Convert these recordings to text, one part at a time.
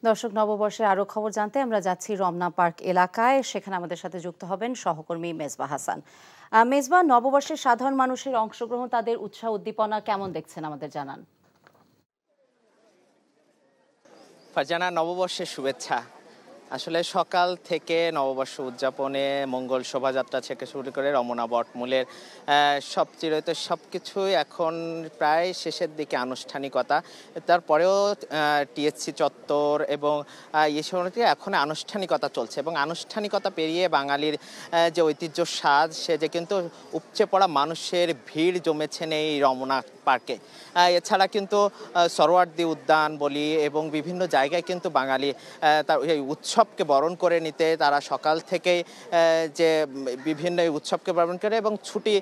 দর্শক, নববর্ষের আরো খবর জানতে আমরা যাচ্ছি রমনা পার্ক এলাকায়। সেখানে আমাদের সাথে যুক্ত হবেন সহকর্মী মেজবা হাসান। মেজবা, নববর্ষের সাধারণ মানুষের অংশগ্রহণ, তাদের উৎসাহ উদ্দীপনা কেমন দেখছেন আমাদের জানান। ফারজানা, নববর্ষের শুভেচ্ছা। আসলে সকাল থেকে নববর্ষ উদযাপনে মঙ্গল শোভাযাত্রা থেকে শুরু করে রমনা বটমূলের চিরত সব কিছুই এখন প্রায় শেষের দিকে আনুষ্ঠানিকতা। তারপরেও টিএসসি চত্বর এবং এই সময়টি এখন আনুষ্ঠানিকতা চলছে এবং আনুষ্ঠানিকতা পেরিয়ে বাঙালির যে ঐতিহ্য স্বাদ, সে যে কিন্তু উপচে পড়া মানুষের ভিড় জমেছেন এই রমনা পার্কে। এছাড়া কিন্তু সরোয়ার্দী উদ্যান বলি এবং বিভিন্ন জায়গায় কিন্তু বাঙালি তার এই উৎসবকে বরণ করে নিতে তারা সকাল থেকেই যে বিভিন্ন উৎসবকে বরণ করে এবং ছুটি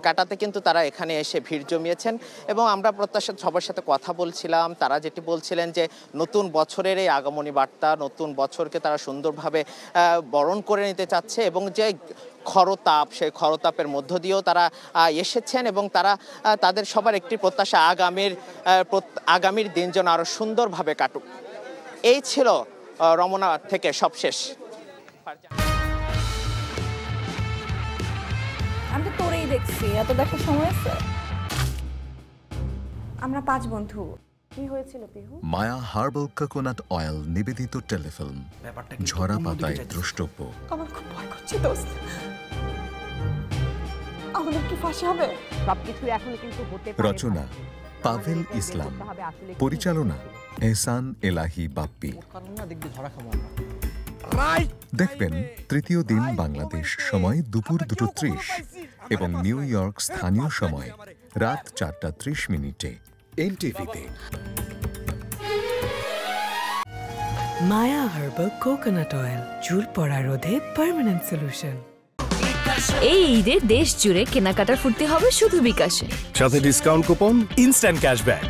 কাটাতে কিন্তু তারা এখানে এসে ভিড় জমিয়েছেন। এবং আমরা সবার সাথে কথা বলছিলাম, তারা যেটি বলছিলেন যে নতুন বছরের এই আগমনী বার্তা, নতুন বছরকে তারা সুন্দরভাবে বরণ করে নিতে চাচ্ছে এবং যে খরতাপ, সেই খরতাপের মধ্য দিয়েও তারা এসেছেন এবং তারা তাদের সবার একটি প্রত্যাশা, আগামীর দিন যেন আরো সুন্দরভাবে কাটুক। এই ছিল রমনা থেকে সবশেষ। আমি তো তোরেই দেখছি, এত দেখার সময় আছে? আমরা 5 বন্ধু। কি হয়েছিল পিহু? মায়া হার্বাল কোকোনাট অয়েল নিবেদিত টেলিফিল্ম, ঝরা পাতায় দ্রষ্টব্য। আমার খুব ভয় করছে দোস্ত, আমাদের কি ফাঁসি হবে? সবকিছু এখন কিন্তু হতে পারে। রচনা পাভেল ইসলাম, পরিচালনা এহসান এলাহি বাপ্পি। দেখবেন তৃতীয় দিন বাংলাদেশ সময় দুপুর 2:30 এবং নিউ ইয়র্ক স্থানীয় সময় রাত 4:30 এনটিভিতে। মায়া হার্বাল কোকোনাট অয়েল, চুল পড়া রোধে পার্মানেন্ট সলিউশন। এই ঈদে দেশ জুড়ে কেনাকাটার ফুর্তি হবে শুধু বিকাশে, সাথে ডিসকাউন্ট কুপন, ইনস্ট্যান্ট ক্যাশব্যাক।